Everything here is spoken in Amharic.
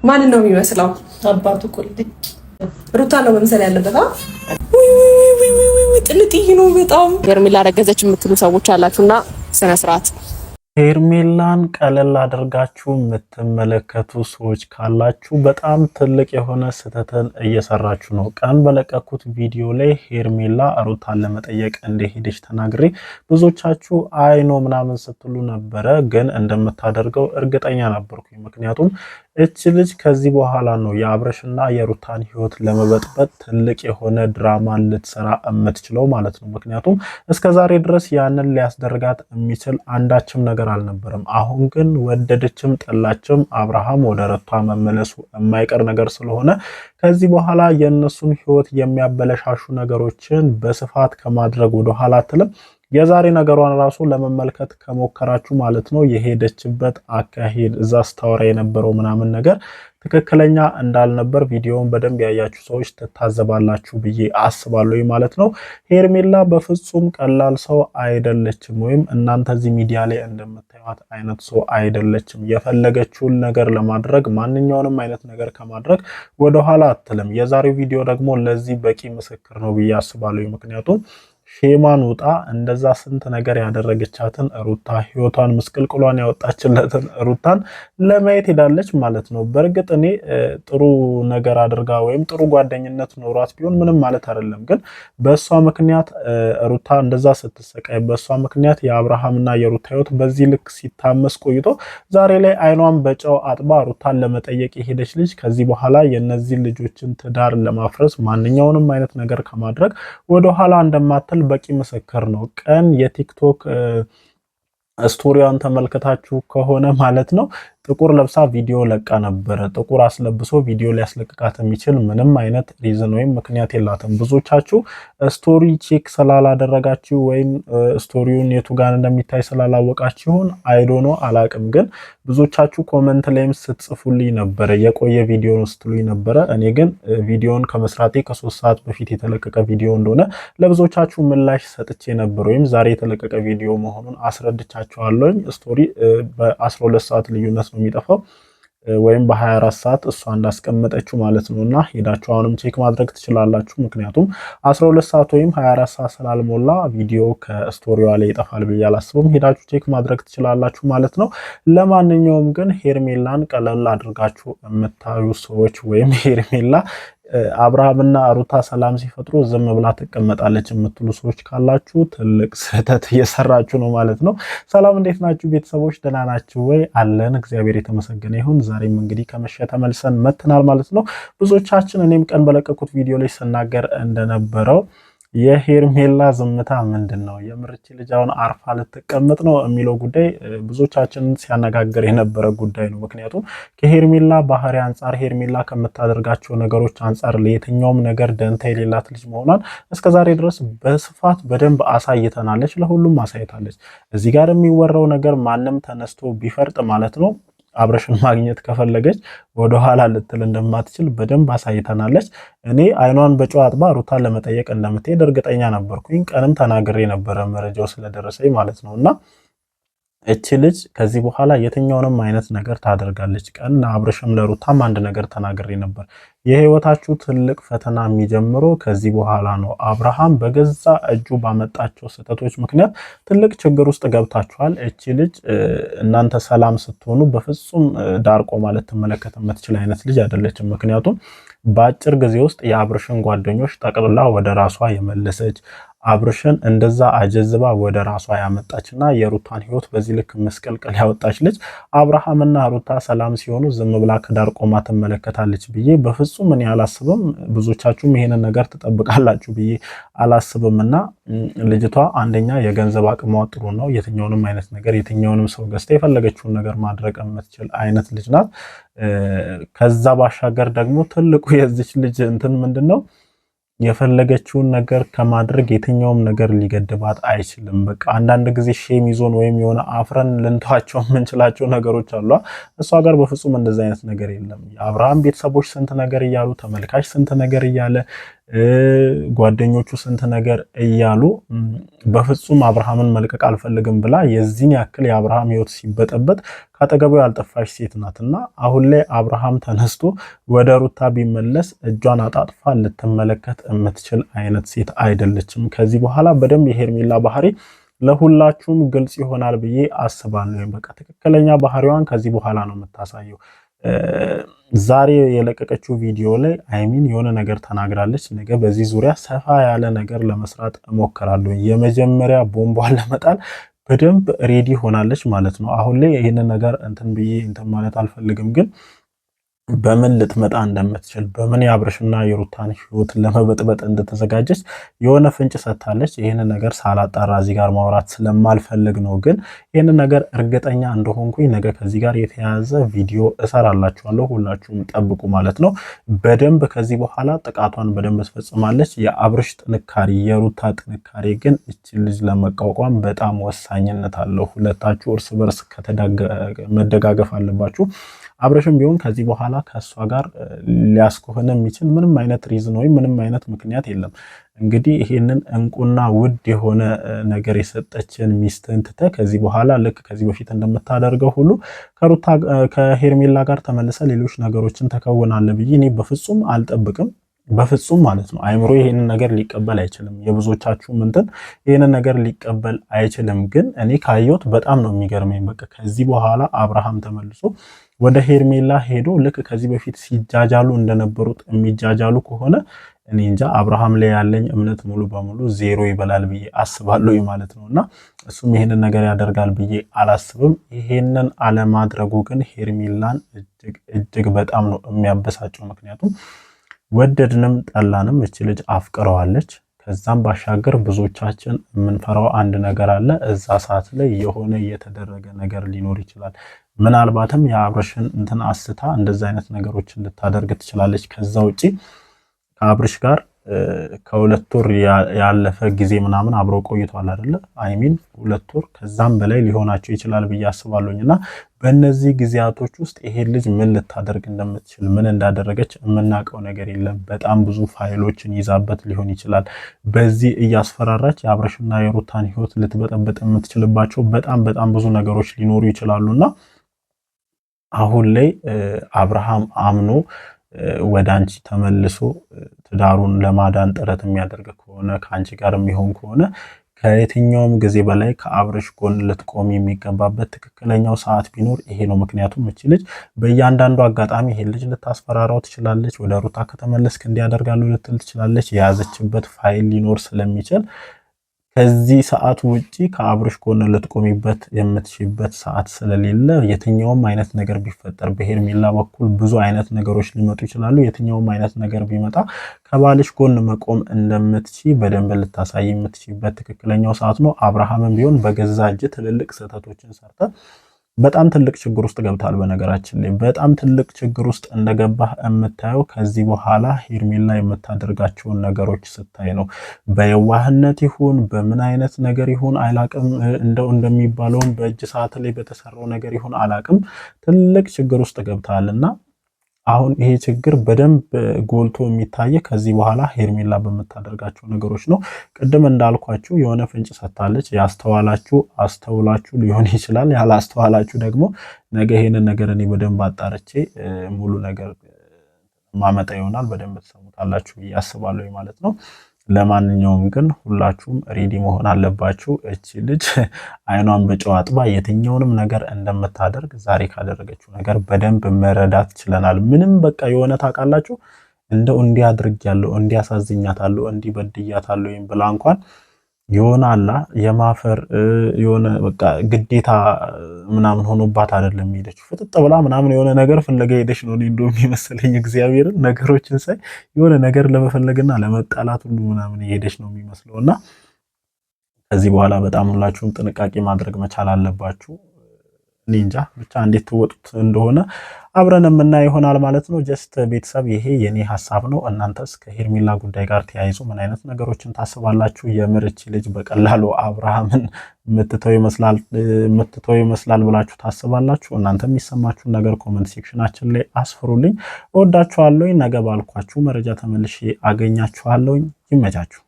ማን ነው የሚመስለው? አባቱ ቁልኝ ሩታ ነው መምሰል ያለበት። ጥንጥይ ነው በጣም። ሄርሜላ ረገዘች የምትሉ ሰዎች አላችሁና ስነ ስርዓት። ሄርሜላን ቀለል አድርጋችሁ የምትመለከቱ ሰዎች ካላችሁ በጣም ትልቅ የሆነ ስህተትን እየሰራችሁ ነው። ቀን በለቀኩት ቪዲዮ ላይ ሄርሜላ ሩታን ለመጠየቅ እንደሄደች ተናግሬ ብዙዎቻችሁ አይኖ ምናምን ስትሉ ነበረ፣ ግን እንደምታደርገው እርግጠኛ ነበርኩኝ። ምክንያቱም እች ልጅ ከዚህ በኋላ ነው የአብረሽና የሩታን ህይወት ለመበጥበጥ ትልቅ የሆነ ድራማን ልትሰራ የምትችለው ማለት ነው። ምክንያቱም እስከዛሬ ድረስ ያንን ሊያስደርጋት የሚችል አንዳችም ነገር አልነበረም። አሁን ግን ወደደችም ጠላችም አብርሃም ወደ ሩታ መመለሱ የማይቀር ነገር ስለሆነ ከዚህ በኋላ የነሱን ህይወት የሚያበለሻሹ ነገሮችን በስፋት ከማድረግ ወደ ኋላ አትልም። የዛሬ ነገሯን ራሱ ለመመልከት ከሞከራችሁ ማለት ነው የሄደችበት አካሄድ እዛ ስታወራ የነበረው ምናምን ነገር ትክክለኛ እንዳልነበር ቪዲዮውን በደንብ ያያችሁ ሰዎች ትታዘባላችሁ ብዬ አስባለሁ ማለት ነው። ሄርሜላ በፍጹም ቀላል ሰው አይደለችም፣ ወይም እናንተ እዚህ ሚዲያ ላይ እንደምታዩት አይነት ሰው አይደለችም። የፈለገችውን ነገር ለማድረግ ማንኛውንም አይነት ነገር ከማድረግ ወደኋላ አትልም። የዛሬው ቪዲዮ ደግሞ ለዚህ በቂ ምስክር ነው ብዬ አስባለሁ። ምክንያቱም ሼማን ውጣ እንደዛ ስንት ነገር ያደረገቻትን ሩታ ህይወቷን ምስቅልቅሏን ያወጣችለትን ሩታን ለማየት ሄዳለች ማለት ነው። በእርግጥ እኔ ጥሩ ነገር አድርጋ ወይም ጥሩ ጓደኝነት ኖሯት ቢሆን ምንም ማለት አይደለም። ግን በሷ ምክንያት ሩታ እንደዛ ስትሰቃይ፣ በሷ ምክንያት የአብርሃምና የሩታ ህይወት በዚህ ልክ ሲታመስ ቆይቶ ዛሬ ላይ አይኗን በጨው አጥባ ሩታን ለመጠየቅ የሄደች ልጅ ከዚህ በኋላ የነዚህ ልጆችን ትዳር ለማፍረስ ማንኛውንም አይነት ነገር ከማድረግ ወደ ኋላ እንደማትል በቂ ምስክር ነው። ቀን የቲክቶክ ስቶሪዋን ተመልክታችሁ ከሆነ ማለት ነው ጥቁር ለብሳ ቪዲዮ ለቃ ነበረ። ጥቁር አስለብሶ ቪዲዮ ሊያስለቅቃት የሚችል ምንም አይነት ሪዝን ወይም ምክንያት የላትም። ብዙዎቻችሁ ስቶሪ ቼክ ስላላደረጋችሁ ወይም ስቶሪውን የቱ ጋር እንደሚታይ ስላላወቃችሁን አይዶኖ አላቅም፣ ግን ብዙዎቻችሁ ኮመንት ላይም ስትጽፉልኝ ነበረ የቆየ ቪዲዮ ነው ስትሉኝ ነበረ። እኔ ግን ቪዲዮን ከመስራቴ ከ3 ሰዓት በፊት የተለቀቀ ቪዲዮ እንደሆነ ለብዙዎቻችሁ ምላሽ ሰጥቼ ነበር፣ ወይም ዛሬ የተለቀቀ ቪዲዮ መሆኑን አስረድቻችኋለሁ። ስቶሪ በ12 ሰዓት ልዩነት የሚጠፋው ወይም በ24 ሰዓት እሷ እንዳስቀመጠችው ማለት ነውና ሄዳችሁ አሁንም ቼክ ማድረግ ትችላላችሁ። ምክንያቱም 12 ሰዓት ወይም 24 ሰዓት ስላልሞላ ቪዲዮ ከስቶሪዋ ላይ ይጠፋል ብዬ አላስብም። ሄዳችሁ ቼክ ማድረግ ትችላላችሁ ማለት ነው። ለማንኛውም ግን ሄርሜላን ቀለል አድርጋችሁ የምታዩ ሰዎች ወይም ሄርሜላ አብርሃምና ሩታ ሰላም ሲፈጥሩ ዝም ብላ ትቀመጣለች የምትሉ ሰዎች ካላችሁ ትልቅ ስህተት እየሰራችሁ ነው ማለት ነው። ሰላም እንዴት ናችሁ ቤተሰቦች? ደህና ናችሁ ወይ? አለን እግዚአብሔር የተመሰገነ ይሁን። ዛሬም እንግዲህ ከመሸ ተመልሰን መጥተናል ማለት ነው። ብዙዎቻችን እኔም ቀን በለቀቁት ቪዲዮ ላይ ስናገር እንደነበረው የሄርሜላ ዝምታ ምንድን ነው? የምርጭ ልጅ አሁን አርፋ ልትቀመጥ ነው የሚለው ጉዳይ ብዙዎቻችንን ሲያነጋግር የነበረ ጉዳይ ነው። ምክንያቱም ከሄርሜላ ባህሪ አንጻር፣ ሄርሜላ ከምታደርጋቸው ነገሮች አንጻር ለየትኛውም ነገር ደንታ የሌላት ልጅ መሆኗን እስከዛሬ ድረስ በስፋት በደንብ አሳይተናለች፣ ለሁሉም አሳይታለች። እዚህ ጋር የሚወራው ነገር ማንም ተነስቶ ቢፈርጥ ማለት ነው አብረሽን ማግኘት ከፈለገች ወደ ኋላ ልትል እንደማትችል በደንብ አሳይተናለች። እኔ አይኗን በጨው አጥባ ሩታን ለመጠየቅ እንደምትሄድ እርግጠኛ ነበርኩኝ። ቀንም ተናግሬ ነበረ መረጃው ስለደረሰኝ ማለት ነውና እቺ ልጅ ከዚህ በኋላ የትኛውንም አይነት ነገር ታደርጋለች። ቀን አብረሽም ለሩታም አንድ ነገር ተናግሬ ነበር። የህይወታችሁ ትልቅ ፈተና የሚጀምረው ከዚህ በኋላ ነው። አብርሃም በገዛ እጁ ባመጣቸው ስህተቶች ምክንያት ትልቅ ችግር ውስጥ ገብታችኋል። እቺ ልጅ እናንተ ሰላም ስትሆኑ በፍጹም ዳርቆ ማለት ትመለከት የምትችል አይነት ልጅ አይደለችም። ምክንያቱም በአጭር ጊዜ ውስጥ የአብርሽን ጓደኞች ጠቅልላ ወደ ራሷ የመለሰች፣ አብርሽን እንደዛ አጀዝባ ወደ ራሷ ያመጣችና የሩታን ህይወት በዚህ ልክ መስቀልቀል ያወጣች ልጅ አብርሃምና ሩታ ሰላም ሲሆኑ ዝም ብላ ከዳር ቆማ ትመለከታለች ብዬ በፍጹም እኔ አላስብም። ብዙዎቻችሁም ይሄንን ነገር ትጠብቃላችሁ ብዬ አላስብምና ልጅቷ አንደኛ የገንዘብ አቅሟ ጥሩ ነው። የትኛውንም አይነት ነገር የትኛውንም ሰው ገዝታ የፈለገችውን ነገር ማድረግ የምትችል አይነት ልጅ ናት። ከዛ ባሻገር ደግሞ ትልቁ የዚች ልጅ እንትን ምንድነው የፈለገችውን ነገር ከማድረግ የትኛውም ነገር ሊገድባት አይችልም። በቃ አንዳንድ ጊዜ ሼም ይዞን ወይም የሆነ አፍረን ልንተዋቸው የምንችላቸው ነገሮች አሉ። እሷ ጋር በፍጹም እንደዛ አይነት ነገር የለም። የአብርሃም ቤተሰቦች ስንት ነገር እያሉ፣ ተመልካች ስንት ነገር እያለ ጓደኞቹ ስንት ነገር እያሉ በፍጹም አብርሃምን መልቀቅ አልፈልግም ብላ የዚህን ያክል የአብርሃም ህይወት ሲበጠበጥ ካጠገቡ ያልጠፋች ሴት ናትና አሁን ላይ አብርሃም ተነስቶ ወደ ሩታ ቢመለስ እጇን አጣጥፋ ልትመለከት የምትችል አይነት ሴት አይደለችም። ከዚህ በኋላ በደንብ የሄርሜላ ባህሪ ለሁላችሁም ግልጽ ይሆናል ብዬ አስባለሁ። በቃ ትክክለኛ ባህሪዋን ከዚህ በኋላ ነው የምታሳየው። ዛሬ የለቀቀችው ቪዲዮ ላይ አይሚን የሆነ ነገር ተናግራለች። ነገ በዚህ ዙሪያ ሰፋ ያለ ነገር ለመስራት እሞክራለሁ። የመጀመሪያ ቦምቧን ለመጣል በደንብ ሬዲ ሆናለች ማለት ነው። አሁን ላይ ይህንን ነገር እንትን ብዬ እንትን ማለት አልፈልግም፣ ግን በምን ልትመጣ እንደምትችል በምን የአብርሽና የሩታን ህይወት ለመበጥበጥ እንደተዘጋጀች የሆነ ፍንጭ ሰጥታለች። ይህንን ነገር ሳላጣራ እዚህ ጋር ማውራት ስለማልፈልግ ነው። ግን ይህንን ነገር እርግጠኛ እንደሆንኩኝ ነገ ከዚህ ጋር የተያያዘ ቪዲዮ እሰራላችኋለሁ። ሁላችሁም ጠብቁ ማለት ነው። በደንብ ከዚህ በኋላ ጥቃቷን በደንብ ትፈጽማለች። የአብርሽ ጥንካሬ፣ የሩታ ጥንካሬ ግን እቺ ልጅ ለመቋቋም በጣም ወሳኝነት አለው። ሁለታችሁ እርስ በርስ መደጋገፍ አለባችሁ። አብርሽም ቢሆን ከዚህ በኋላ ከሷ ጋር ሊያስኮህን የሚችል ምንም አይነት ሪዝን ወይም ምንም አይነት ምክንያት የለም። እንግዲህ ይሄንን እንቁና ውድ የሆነ ነገር የሰጠችን ሚስትን ትተህ ከዚህ በኋላ ልክ ከዚህ በፊት እንደምታደርገው ሁሉ ከሩታ ከሄርሜላ ጋር ተመልሰ ሌሎች ነገሮችን ተከውናለህ ብዬ እኔ በፍጹም አልጠብቅም። በፍጹም ማለት ነው። አይምሮ ይሄንን ነገር ሊቀበል አይችልም። የብዙዎቻችሁ እንትን ይሄንን ነገር ሊቀበል አይችልም። ግን እኔ ካየሁት በጣም ነው የሚገርመኝ። በቃ ከዚህ በኋላ አብርሃም ተመልሶ ወደ ሄርሜላ ሄዶ ልክ ከዚህ በፊት ሲጃጃሉ እንደነበሩት የሚጃጃሉ ከሆነ እኔ እንጃ አብርሃም ላይ ያለኝ እምነት ሙሉ በሙሉ ዜሮ ይበላል ብዬ አስባለሁ ማለት ነውና እሱም ይሄንን ነገር ያደርጋል ብዬ አላስብም። ይሄንን አለማድረጉ ግን ሄርሜላን እጅግ በጣም ነው የሚያበሳጨው። ምክንያቱም ወደድንም ጠላንም እቺ ልጅ አፍቅረዋለች። ከዛም ባሻገር ብዙዎቻችን የምንፈራው አንድ ነገር አለ። እዛ ሰዓት ላይ የሆነ የተደረገ ነገር ሊኖር ይችላል። ምናልባትም የአብርሽን እንትን አስታ እንደዛ አይነት ነገሮችን ልታደርግ ትችላለች። ከዛ ውጪ ከአብርሽ ጋር ከሁለት ወር ያለፈ ጊዜ ምናምን አብረው ቆይቷል አይደለ? አይሚን 2 ወር ከዛም በላይ ሊሆናቸው ይችላል ብዬ አስባለሁኝና በእነዚህ ጊዜያቶች ውስጥ ይሄ ልጅ ምን ልታደርግ እንደምትችል ምን እንዳደረገች የምናውቀው ነገር የለም። በጣም ብዙ ፋይሎችን ይዛበት ሊሆን ይችላል። በዚህ እያስፈራራች የአብርሽና የሩታን ህይወት ልትበጠበጥ የምትችልባቸው በጣም ብዙ ነገሮች ሊኖሩ ይችላሉና አሁን ላይ አብርሃም አምኖ ወደ አንቺ ተመልሶ ትዳሩን ለማዳን ጥረት የሚያደርግ ከሆነ ከአንቺ ጋር የሚሆን ከሆነ ከየትኛውም ጊዜ በላይ ከአብርሽ ጎን ልትቆም የሚገባበት ትክክለኛው ሰዓት ቢኖር ይሄ ነው። ምክንያቱም እቺ ልጅ በእያንዳንዱ አጋጣሚ ይሄ ልጅ ልታስፈራራው ትችላለች። ወደ ሩታ ከተመለስክ እንዲያደርጋሉ ልትል ትችላለች። የያዘችበት ፋይል ሊኖር ስለሚችል ከዚህ ሰዓት ውጪ ከአብርሽ ጎን ልትቆሚበት የምትሽበት ሰዓት ስለሌለ የትኛውም አይነት ነገር ቢፈጠር በሄርሜላ በኩል ብዙ አይነት ነገሮች ሊመጡ ይችላሉ። የትኛውም አይነት ነገር ቢመጣ ከባልሽ ጎን መቆም እንደምትቺ በደንብ ልታሳይ የምትችበት ትክክለኛው ሰዓት ነው። አብርሃምም ቢሆን በገዛ እጅ ትልልቅ ስህተቶችን ሰርተ በጣም ትልቅ ችግር ውስጥ ገብታል። በነገራችን ላይ በጣም ትልቅ ችግር ውስጥ እንደገባህ የምታየው ከዚህ በኋላ ሄርሜላ የምታደርጋቸውን ነገሮች ስታይ ነው። በየዋህነት ይሁን በምን አይነት ነገር ይሁን አላቅም፣ እንደሚባለውም በእጅ ሰዓት ላይ በተሰራው ነገር ይሁን አላቅም፣ ትልቅ ችግር ውስጥ ገብታልና አሁን ይሄ ችግር በደንብ ጎልቶ የሚታየ ከዚህ በኋላ ሄርሜላ በምታደርጋቸው ነገሮች ነው። ቅድም እንዳልኳችሁ የሆነ ፍንጭ ሰጥታለች። ያስተዋላችሁ አስተውላችሁ ሊሆን ይችላል፣ ያላስተዋላችሁ ደግሞ ነገ ይሄንን ነገር እኔ በደንብ አጣርቼ ሙሉ ነገር ማመጣ ይሆናል። በደንብ ተሰሙታላችሁ ብዬ አስባለሁ ማለት ነው። ለማንኛውም ግን ሁላችሁም ሬዲ መሆን አለባችሁ። እቺ ልጅ አይኗን በጨው አጥባ የትኛውንም ነገር እንደምታደርግ ዛሬ ካደረገችው ነገር በደንብ መረዳት ችለናል። ምንም በቃ የሆነ ታውቃላችሁ እንደው እንዲያድርጋለሁ እንዲያሳዝኛታለሁ እንዲበድያታለሁ ወይም ብላ እንኳን የሆነ አላ የማፈር የሆነ በቃ ግዴታ ምናምን ሆኖባት አይደለም ሄደች ፍጥጥ ብላ ምናምን የሆነ ነገር ፍለጋ ሄደች ነው እንደው የሚመስለኝ። እግዚአብሔርን ነገሮችን ሳይ የሆነ ነገር ለመፈለግና ለመጣላት ሁሉ ምናምን ሄደች ነው የሚመስለውና ከዚህ በኋላ በጣም ሁላችሁም ጥንቃቄ ማድረግ መቻል አለባችሁ። እንጃ ብቻ እንዴት ትወጡት እንደሆነ አብረን የምናየው ይሆናል ማለት ነው። ጀስት ቤተሰብ ይሄ የኔ ሐሳብ ነው። እናንተስ ከሄርሜላ ጉዳይ ጋር ተያይዞ ምን አይነት ነገሮችን ታስባላችሁ? የምርች ልጅ በቀላሉ አብርሃምን ምትተው ይመስላል ብላችሁ ታስባላችሁ? እናንተ የሚሰማችሁን ነገር ኮሜንት ሴክሽናችን ላይ አስፍሩልኝ። እወዳችኋለሁ። ነገ ባልኳችሁ መረጃ ተመልሼ አገኛችኋለሁ። ይመቻችሁ።